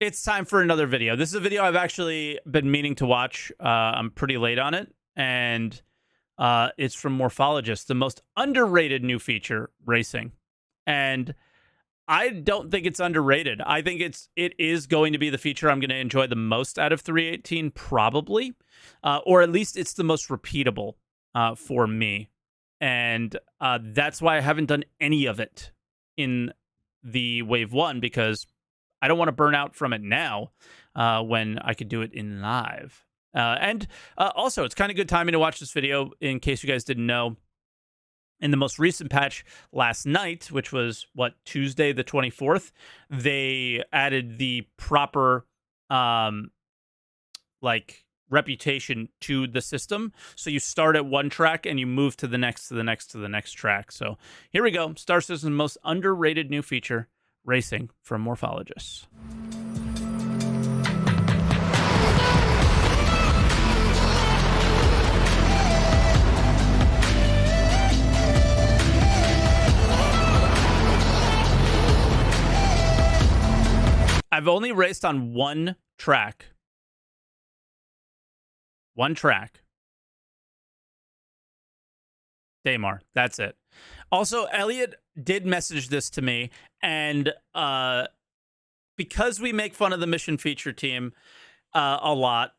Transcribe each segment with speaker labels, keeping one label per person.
Speaker 1: It's time for another video. This is a video I've actually been meaning to watch. I'm pretty late on it, and it's from Morphologis, the most underrated new feature, racing. And I don't think it's underrated. I think it is going to be the feature I'm going to enjoy the most out of 3.18, probably, or at least it's the most repeatable for me. And that's why I haven't done any of it in the Wave 1, because I don't want to burn out from it now when I could do it in live. And also, it's kind of good timing to watch this video in case you guys didn't know. In the most recent patch last night, which was, Tuesday the 24th, they added the proper, reputation to the system. So you start at one track and you move to the next, to the next, to the next track. So here we go. Star Citizen's most underrated new feature, racing, from Morphologis. I've only raced on one track. Daymar. That's it. Also, Elliot did message this to me, and because we make fun of the mission feature team a lot,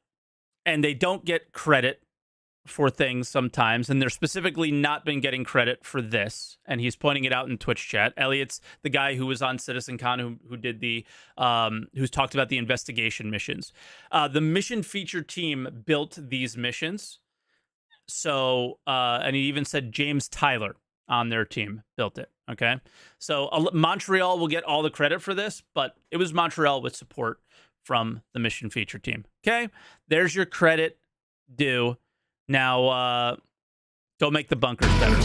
Speaker 1: and they don't get credit for things sometimes, and they're specifically not been getting credit for this, and he's pointing it out in Twitch chat. Elliot's the guy who was on CitizenCon who did the who's talked about the investigation missions. The mission feature team built these missions, so and he even said James Tyler on their team built it. Okay, so Montreal will get all the credit for this, but it was Montreal with support from the mission feature team. Okay, there's your credit due. Now, go make the bunkers better.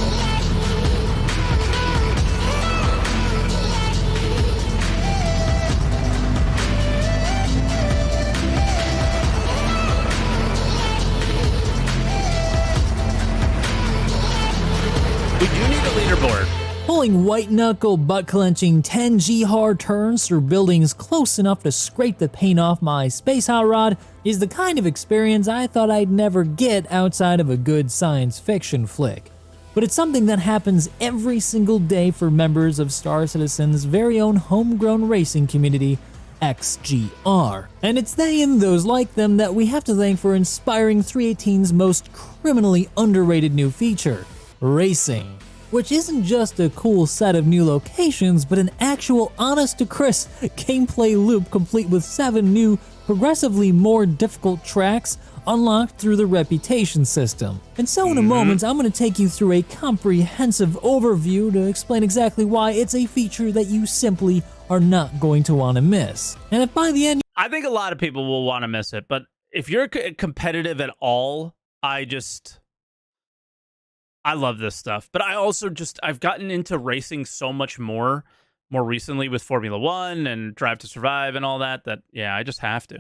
Speaker 1: We do need a leaderboard.
Speaker 2: Pulling white-knuckle, butt-clenching 10G hard turns through buildings close enough to scrape the paint off my space hot rod is the kind of experience I thought I'd never get outside of a good science fiction flick. But it's something that happens every single day for members of Star Citizen's very own homegrown racing community, XGR. And it's they and those like them that we have to thank for inspiring 3.18's most criminally underrated new feature, racing. Which isn't just a cool set of new locations, but an actual honest-to-Chris gameplay loop complete with 7 new, progressively more difficult tracks unlocked through the reputation system. And so in a moment, I'm going to take you through a comprehensive overview to explain exactly why it's a feature that you simply are not going to want to miss. And if by the end...
Speaker 1: I think a lot of people will want to miss it, but if you're competitive at all, I love this stuff, but I also I've gotten into racing so much more recently with Formula 1 and Drive to Survive and all that, yeah, I just have to.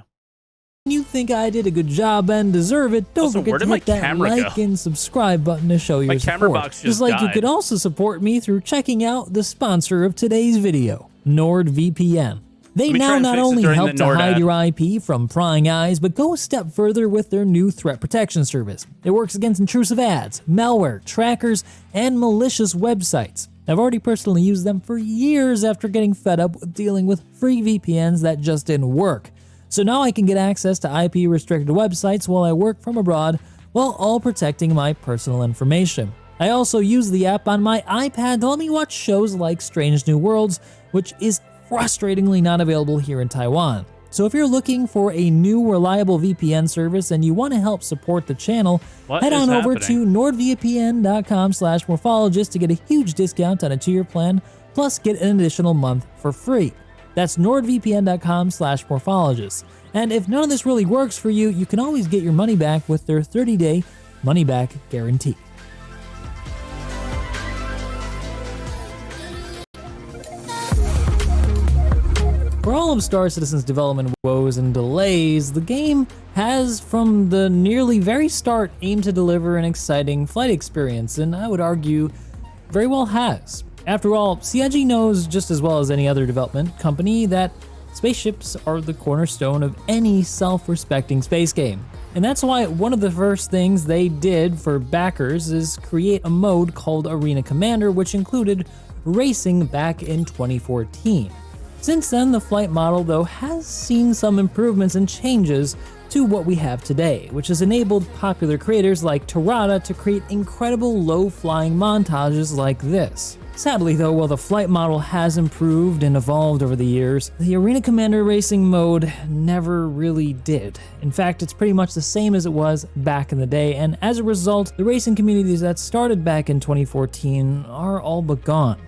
Speaker 2: You think I did a good job and deserve it, don't forget to hit that like and subscribe button to show your support. Just like you could also support me through checking out the sponsor of today's video, NordVPN. They now not only help to hide your IP from prying eyes, but go a step further with their new threat protection service. It works against intrusive ads, malware, trackers, and malicious websites. I've already personally used them for years after getting fed up with dealing with free VPNs that just didn't work. So now I can get access to IP-restricted websites while I work from abroad, while all protecting my personal information. I also use the app on my iPad to let me watch shows like Strange New Worlds, which is frustratingly not available here in Taiwan. So if you're looking for a new reliable VPN service and you want to help support the channel, head on over to nordvpn.com/morphologis to get a huge discount on a 2-year plan, plus get an additional month for free. That's nordvpn.com/morphologis. And if none of this really works for you, you can always get your money back with their 30-day money-back guarantee. For all of Star Citizen's development woes and delays, the game has, from the nearly very start, aimed to deliver an exciting flight experience, and I would argue very well has. After all, CIG knows just as well as any other development company that Spaceships are the cornerstone of any self-respecting space game. And that's why one of the first things they did for backers is create a mode called Arena Commander, which included racing back in 2014. Since then, the flight model, though, has seen some improvements and changes to what we have today, which has enabled popular creators like Terrata to create incredible low-flying montages like this. Sadly, though, while the flight model has improved and evolved over the years, the Arena Commander racing mode never really did. In fact, it's pretty much the same as it was back in the day, and as a result, the racing communities that started back in 2014 are all but gone.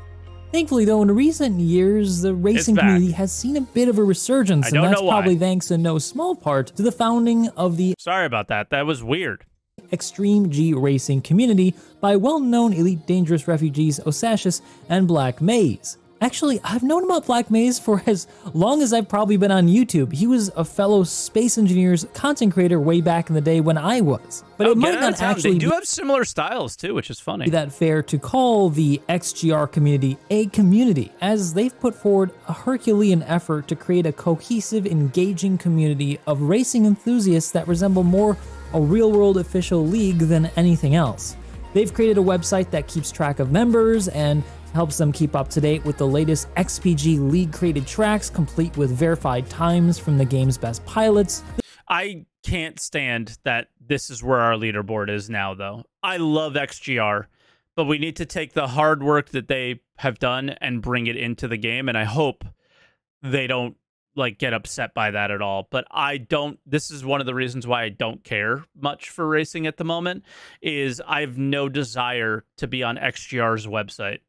Speaker 2: Thankfully, though, in recent years, the racing community has seen a bit of a resurgence, and that's probably thanks in no small part to the founding of the
Speaker 1: Sorry about that. That was weird.
Speaker 2: Extreme G racing community by well-known Elite Dangerous refugees Osashis and Black Maze. Actually, I've known about Black Maze for as long as I've probably been on YouTube. He was a fellow Space Engineers content creator way back in the day when I was. But it might not actually
Speaker 1: They do have similar styles too, which is funny.
Speaker 2: Be that fair to call the XGR community a community, as they've put forward a Herculean effort to create a cohesive, engaging community of racing enthusiasts that resemble more a real-world official league than anything else. They've created a website that keeps track of members and helps them keep up to date with the latest XPG League-created tracks, complete with verified times from the game's best pilots.
Speaker 1: I can't stand that this is where our leaderboard is now, though. I love XGR, but we need to take the hard work that they have done and bring it into the game, and I hope they don't get upset by that at all. But this is one of the reasons why I don't care much for racing at the moment, is I have no desire to be on XGR's website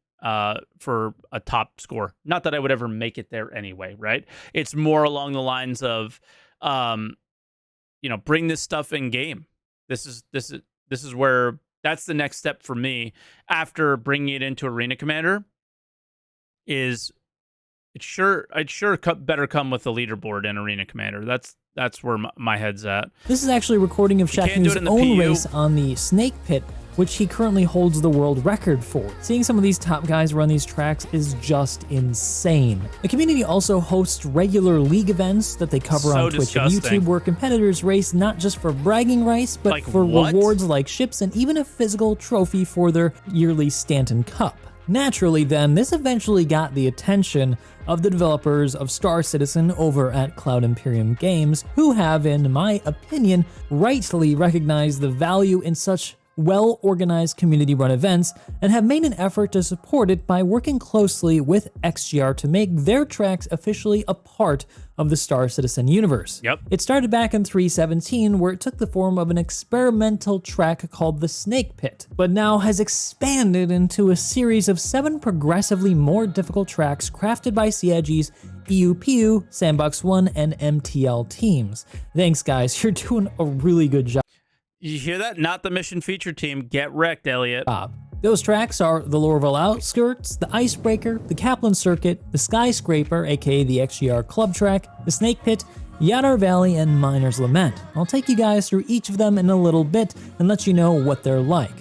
Speaker 1: for a top score. Not that I would ever make it there anyway, right? It's more along the lines of, bring this stuff in game. This is where that's the next step for me after bringing it into Arena Commander. I'd sure better come with the leaderboard in Arena Commander. That's where my head's at.
Speaker 2: This is actually a recording of Shaku's own race on the Snake Pit, which he currently holds the world record for. Seeing some of these top guys run these tracks is just insane. The community also hosts regular league events that they cover on Twitch and YouTube, where competitors race not just for bragging rights, but for rewards like ships and even a physical trophy for their yearly Stanton Cup. Naturally then, this eventually got the attention of the developers of Star Citizen over at Cloud Imperium Games, who have, in my opinion, rightly recognized the value in such well-organized community-run events and have made an effort to support it by working closely with XGR to make their tracks officially a part of the Star Citizen universe.
Speaker 1: Yep.
Speaker 2: It started back in 3.17, where it took the form of an experimental track called the Snake Pit, but now has expanded into a series of 7 progressively more difficult tracks crafted by CIG's EUPU, Sandbox One, and MTL teams. Thanks guys, you're doing a really good job.
Speaker 1: You hear that? Not the mission feature team. Get wrecked, Elliot.
Speaker 2: Those tracks are the Lorville Outskirts, the Icebreaker, the Kaplan Circuit, the Skyscraper, aka the XGR Club Track, the Snake Pit, Yadar Valley, and Miner's Lament. I'll take you guys through each of them in a little bit and let you know what they're like.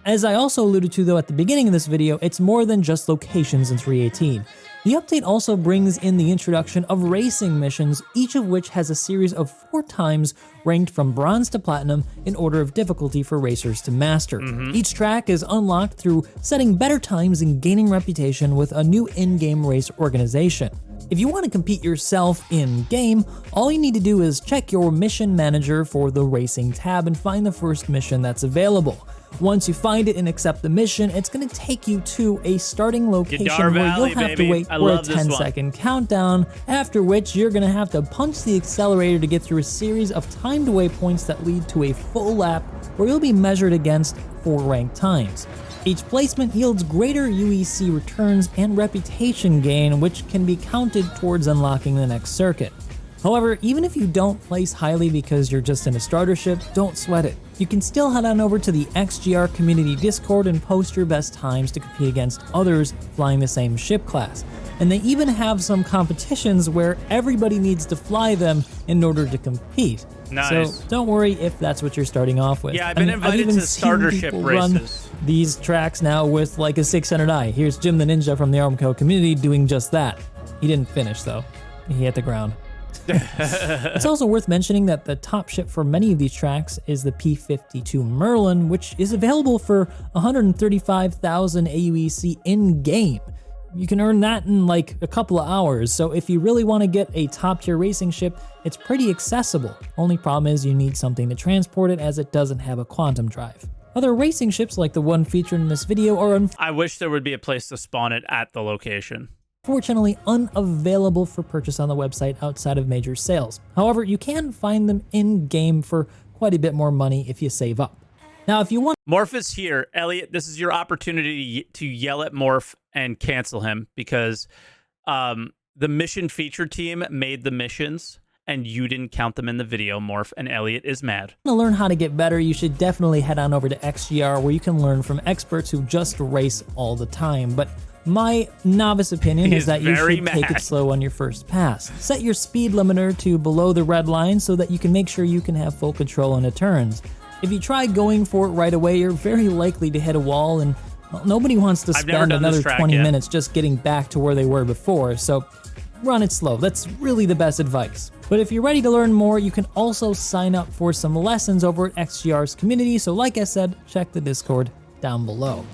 Speaker 2: As I also alluded to though at the beginning of this video, it's more than just locations in 3.18. The update also brings in the introduction of racing missions, each of which has a series of 4 times ranked from bronze to platinum in order of difficulty for racers to master. Each track is unlocked through setting better times and gaining reputation with a new in-game race organization. If you want to compete yourself in-game, all you need to do is check your mission manager for the racing tab and find the first mission that's available. Once you find it and accept the mission, it's going to take you to a starting location where you'll have to wait for a 10-second countdown, after which you're going to have to punch the accelerator to get through a series of timed waypoints that lead to a full lap where you'll be measured against 4 ranked times. Each placement yields greater UEC returns and reputation gain, which can be counted towards unlocking the next circuit. However, even if you don't place highly because you're just in a starter ship, don't sweat it. You can still head on over to the XGR community Discord and post your best times to compete against others flying the same ship class. And they even have some competitions where everybody needs to fly them in order to compete.
Speaker 1: Nice.
Speaker 2: So don't worry if that's what you're starting off with.
Speaker 1: Yeah, I've been invited to starter ship races.
Speaker 2: These tracks now with like a 600i. Here's Jim the Ninja from the Armco community doing just that. He didn't finish though. he hit the ground. It's also worth mentioning that the top ship for many of these tracks is the P-52 Merlin, which is available for 135,000 AUEC in-game. You can earn that in like a couple of hours, so if you really want to get a top-tier racing ship, it's pretty accessible. Only problem is you need something to transport it, as it doesn't have a quantum drive. Other racing ships, like the one featured in this video, are
Speaker 1: I wish there would be a place to spawn it at the location.
Speaker 2: Unfortunately unavailable for purchase on the website outside of major sales. However, you can find them in-game for quite a bit more money if you save up. Now, if you want...
Speaker 1: Morph is here. Elliot, this is your opportunity to yell at Morph and cancel him, because the mission feature team made the missions and you didn't count them in the video, Morph, and Elliot is mad.
Speaker 2: To learn how to get better, you should definitely head on over to XGR, where you can learn from experts who just race all the time. But my novice opinion is that you should take it slow on your first pass. Set your speed limiter to below the red line so that you can make sure you can have full control on the turns. If you try going for it right away, you're very likely to hit a wall, and well, nobody wants to spend another 20 minutes just getting back to where they were before, so run it slow. That's really the best advice. But if you're ready to learn more, you can also sign up for some lessons over at XGR's community, so like I said, check the Discord down below.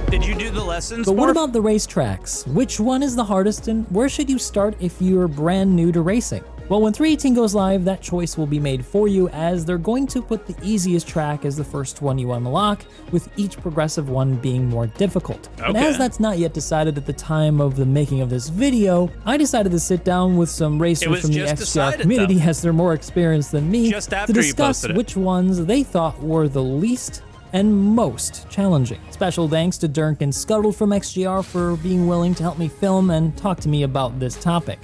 Speaker 1: Did you do the lessons,
Speaker 2: But
Speaker 1: Morph?
Speaker 2: what about the racetracks? Which one is the hardest, and where should you start if you're brand new to racing? Well, when 318 goes live, that choice will be made for you, as they're going to put the easiest track as the first one you unlock, with each progressive one being more difficult.
Speaker 1: Okay.
Speaker 2: And as that's not yet decided at the time of the making of this video, I decided to sit down with some racers from the XGR community, as they're more experienced than me, to discuss which ones they thought were the least and most challenging. Special thanks to Dirk and Scuttle from XGR for being willing to help me film and talk to me about this topic.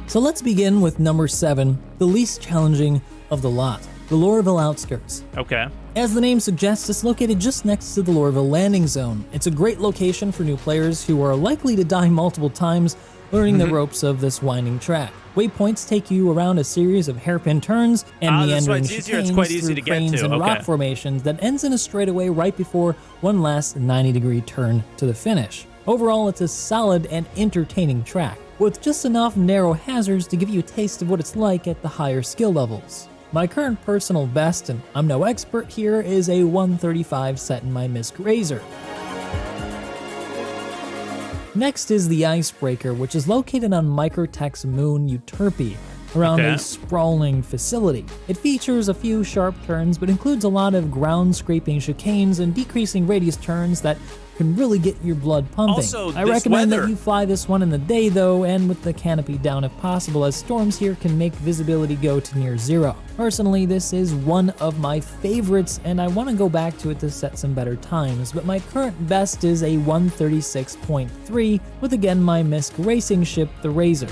Speaker 2: So let's begin with number 7, the least challenging of the lot, the Lorville Outskirts.
Speaker 1: Okay.
Speaker 2: As the name suggests, it's located just next to the Lorville landing zone. It's a great location for new players who are likely to die multiple times learning the ropes of this winding track. Waypoints take you around a series of hairpin turns and meandering chicanes through cranes and rock formations that ends in a straightaway right before one last 90-degree turn to the finish. Overall, it's a solid and entertaining track, with just enough narrow hazards to give you a taste of what it's like at the higher skill levels. My current personal best, and I'm no expert here, is a 135 set in my MISC Razor. Next is the Icebreaker, which is located on Microtech's moon Euterpe, around a sprawling facility. It features a few sharp turns, but includes a lot of ground-scraping chicanes and decreasing radius turns that can really get your blood pumping.
Speaker 1: Also,
Speaker 2: I recommend that you fly this one in the day though, and with the canopy down if possible, as storms here can make visibility go to near zero. Personally, this is one of my favorites, and I want to go back to it to set some better times, but my current best is a 136.3 with again my MISC racing ship, the Razor.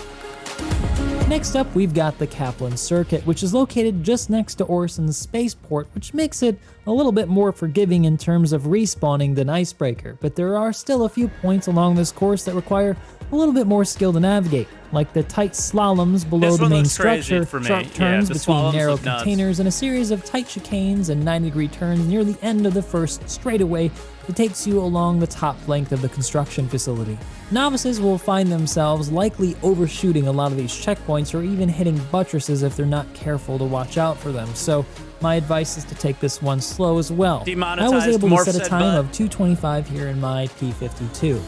Speaker 2: Next up, we've got the Kaplan Circuit, which is located just next to Orson's spaceport, which makes it a little bit more forgiving in terms of respawning than Icebreaker, but there are still a few points along this course that require a little bit more skill to navigate, like the tight slaloms below the main structure, sharp turns between narrow containers, and a series of tight chicanes and 90-degree turns near the end of the first straightaway that takes you along the top length of the construction facility. Novices will find themselves likely overshooting a lot of these checkpoints or even hitting buttresses if they're not careful to watch out for them, so my advice is to take this one slow as well. I was able to set a time of 2:25 here in my P-52.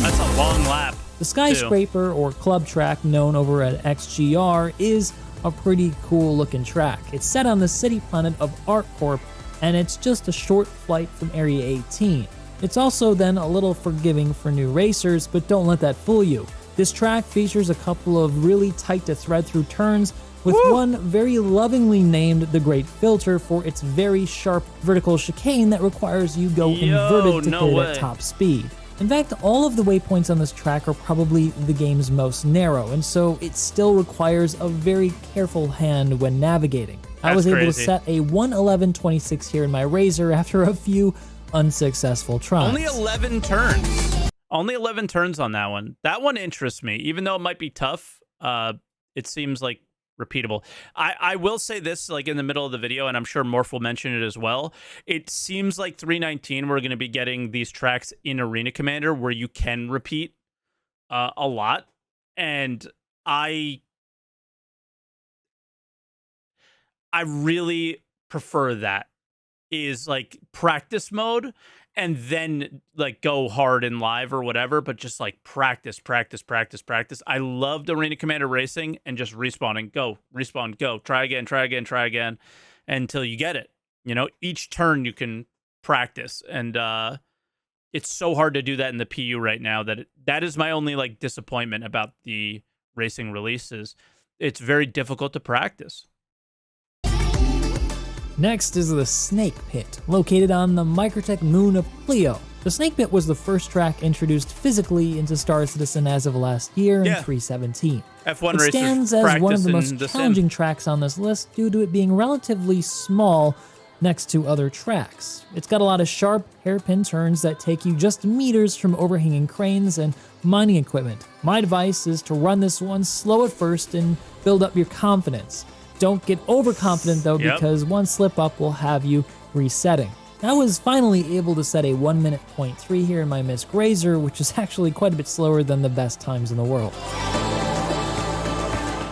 Speaker 1: That's a long lap.
Speaker 2: The Skyscraper, or club track known over at XGR, is a pretty cool looking track. It's set on the city planet of ArcCorp, and it's just a short flight from Area 18. It's also then a little forgiving for new racers, but don't let that fool you. This track features a couple of really tight to thread through turns, with one very lovingly named the Great Filter for its very sharp vertical chicane that requires you go inverted to hit it at top speed. In fact, all of the waypoints on this track are probably the game's most narrow, and so it still requires a very careful hand when navigating. I was able to set a 1:11.26 here in my Razor after a few unsuccessful tries.
Speaker 1: Only 11 turns. Only 11 turns on that one. That one interests me. Even though it might be tough, it seems like repeatable. I will say this, like in the middle of the video, and I'm sure Morph will mention it as well. It seems like 319 we're going to be getting these tracks in Arena Commander where you can repeat a lot, and I I really prefer that is like practice mode and then like go hard in live or whatever, but just like practice, practice, practice, practice. I loved Arena Commander Racing and just respawning, go, respawn, go, try again, try again, try again until you get it. You know, each turn you can practice, and it's so hard to do that in the PU right now that is my only like disappointment about the racing releases. It's very difficult to practice.
Speaker 2: Next is the Snake Pit, located on the Microtech moon of Clio. The Snake Pit was the first track introduced physically into Star Citizen as of last year in 3.17.
Speaker 1: F1
Speaker 2: it
Speaker 1: racers
Speaker 2: stands as one of the most
Speaker 1: practice in
Speaker 2: challenging tracks on this list due to it being relatively small next to other tracks. It's got a lot of sharp, hairpin turns that take you just meters from overhanging cranes and mining equipment. My advice is to run this one slow at first and build up your confidence. Don't get overconfident though, because one slip up will have you resetting. I was finally able to set a 1 minute .3 here in my Miss Grazer, which is actually quite a bit slower than the best times in the world.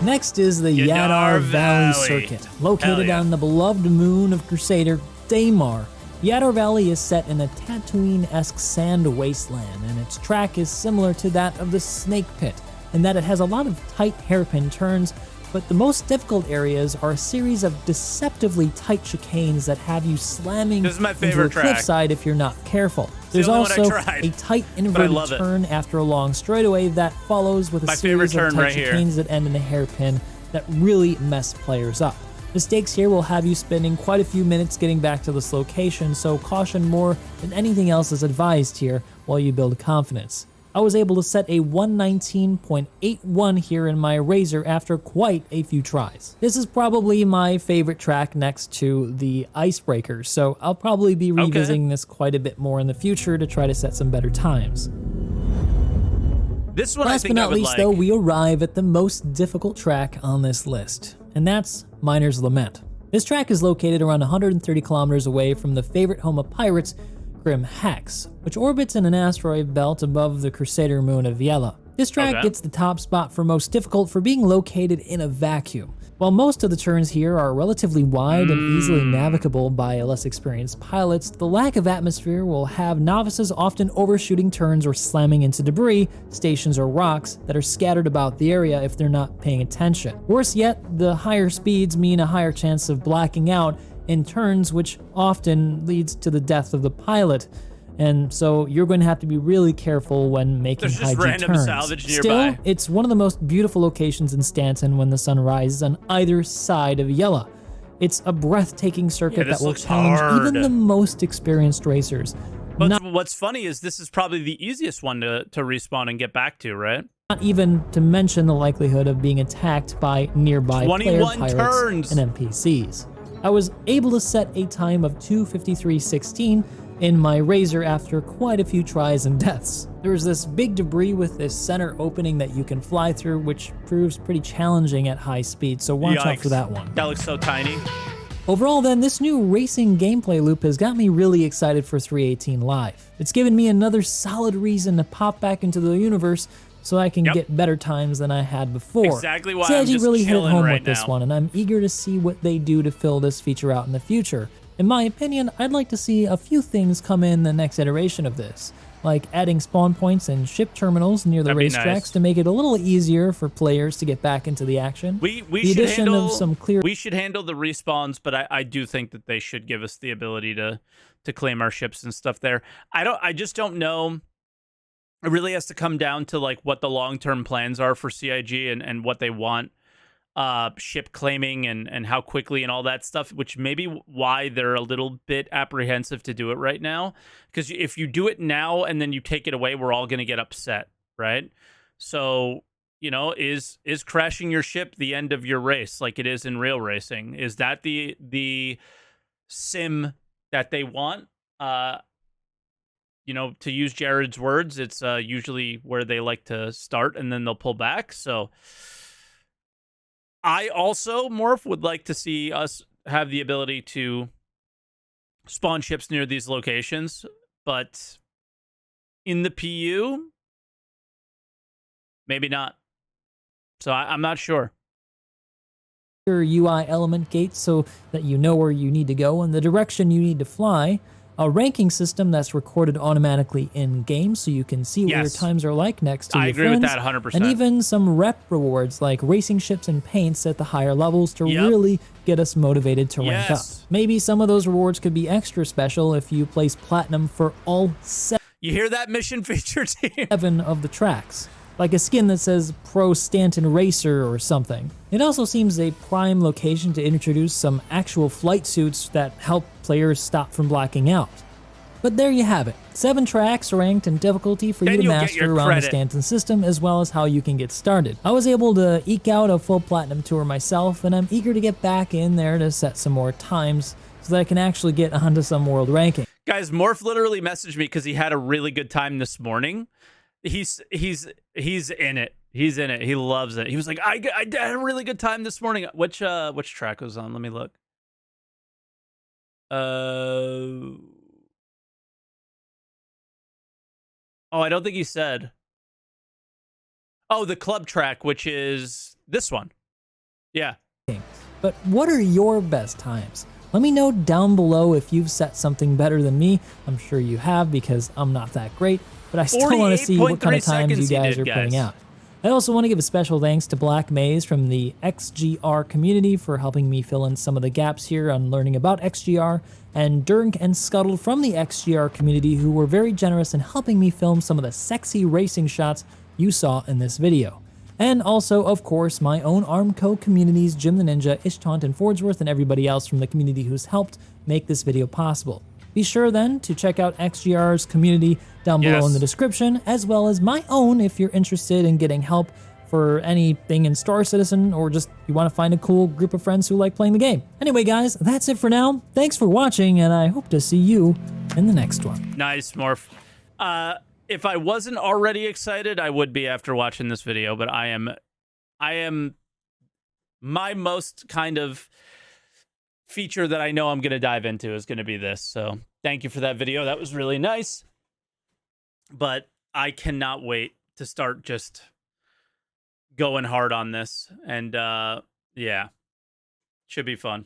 Speaker 2: Next is the Yadar Valley Circuit, located on the beloved moon of Crusader, Daymar. Yadar Valley is set in a Tatooine-esque sand wasteland, and its track is similar to that of the Snake Pit, in that it has a lot of tight hairpin turns, but the most difficult areas are a series of deceptively tight chicanes that have you slamming into the cliffside if you're not careful. There's also a tight inverted turn after a long straightaway that follows with a series of tight chicanes that end in a hairpin that really mess players up. Mistakes here will have you spending quite a few minutes getting back to this location, so caution more than anything else is advised here while you build confidence. I was able to set a 119.81 here in my Razor after quite a few tries. This is probably my favorite track next to the Icebreakers, so I'll probably be revisiting this quite a bit more in the future to try to set some better times.
Speaker 1: This one,
Speaker 2: Last but not least, though, we arrive at the most difficult track on this list, and that's Miner's Lament. This track is located around 130 kilometers away from the favorite home of pirates, Grim Hex, which orbits in an asteroid belt above the Crusader moon of Yela. This track gets the top spot for most difficult for being located in a vacuum. While most of the turns here are relatively wide and easily navigable by less experienced pilots, the lack of atmosphere will have novices often overshooting turns or slamming into debris, stations, or rocks that are scattered about the area if they're not paying attention. Worse yet, the higher speeds mean a higher chance of blacking out in turns, which often leads to the death of the pilot. And so you're going to have to be really careful when making high G turns. Still, it's one of the most beautiful locations in Stanton when the sun rises on either side of Yela. It's a breathtaking circuit that will challenge even the most experienced racers.
Speaker 1: But what's funny is this is probably the easiest one to respawn and get back to, right?
Speaker 2: Not even to mention the likelihood of being attacked by nearby player pirates and NPCs. I was able to set a time of 2:53.16 in my Razor after quite a few tries and deaths. There's this big debris with this center opening that you can fly through, which proves pretty challenging at high speed, so watch out for that one.
Speaker 1: That looks so tiny.
Speaker 2: Overall then, this new racing gameplay loop has got me really excited for 3.18 Live. It's given me another solid reason to pop back into the universe so I can get better times than I had before.
Speaker 1: Exactly why
Speaker 2: CIG
Speaker 1: I'm just
Speaker 2: really hit it home
Speaker 1: right
Speaker 2: with this one, and I'm eager to see what they do to fill this feature out in the future. In my opinion, I'd like to see a few things come in the next iteration of this, like adding spawn points and ship terminals near the racetracks to make it a little easier for players to get back into the action.
Speaker 1: We should handle the respawns, but I do think that they should give us the ability to claim our ships and stuff there. I just don't know. It really has to come down to like what the long-term plans are for CIG and what they want ship claiming and how quickly and all that stuff, which may be why they're a little bit apprehensive to do it right now. Because if you do it now and then you take it away, we're all going to get upset, right? So, you know, is crashing your ship the end of your race like it is in real racing? Is that the sim that they want? You know, to use Jared's words, it's usually where they like to start and then they'll pull back. So I also, Morph, would like to see us have the ability to spawn ships near these locations. But in the PU, maybe not. So I'm not sure.
Speaker 2: Your UI element gates so that you know where you need to go and the direction you need to fly, a ranking system that's recorded automatically in game so you can see what your times are like next to
Speaker 1: I
Speaker 2: your
Speaker 1: agree
Speaker 2: friends,
Speaker 1: with that 100%.
Speaker 2: and even some rep rewards like racing ships and paints at the higher levels to really get us motivated to rank up. Maybe some of those rewards could be extra special if you place platinum for all 7
Speaker 1: You hear that, mission feature team?
Speaker 2: of the tracks, like a skin that says Pro Stanton Racer or something. It also seems a prime location to introduce some actual flight suits that help players stop from blacking out. But there you have it, 7 tracks ranked in difficulty for you to master around the Stanton system, as well as how you can get started. I was able to eke out a full platinum tour myself, and I'm eager to get back in there to set some more times so that I can actually get onto some world ranking.
Speaker 1: Guys, Morph literally messaged me because he had a really good time this morning. He's in it. He's in it. He loves it. He was like, I had a really good time this morning. Which track was on? Let me look. Oh, I don't think he said. Oh, the club track, which is this one. Yeah.
Speaker 2: But what are your best times? Let me know down below if you've set something better than me. I'm sure you have because I'm not that great, but I still want to see what kind of times you guys are putting out. I also want to give a special thanks to Black Maze from the XGR community for helping me fill in some of the gaps here on learning about XGR, and Dirk and Scuttle from the XGR community who were very generous in helping me film some of the sexy racing shots you saw in this video. And also, of course, my own Armco communities, Jim the Ninja, Ishtaunt, and Fordsworth, and everybody else from the community who's helped make this video possible. Be sure then to check out XGR's community down below in the description, as well as my own if you're interested in getting help for anything in Star Citizen, or just you want to find a cool group of friends who like playing the game. Anyway, guys, that's it for now. Thanks for watching, and I hope to see you in the next one.
Speaker 1: Nice, Morph. If I wasn't already excited, I would be after watching this video, but I am my most kind of feature that I know I'm going to dive into is going to be this. So thank you for that video. That was really nice. But I cannot wait to start just going hard on this. And yeah, should be fun.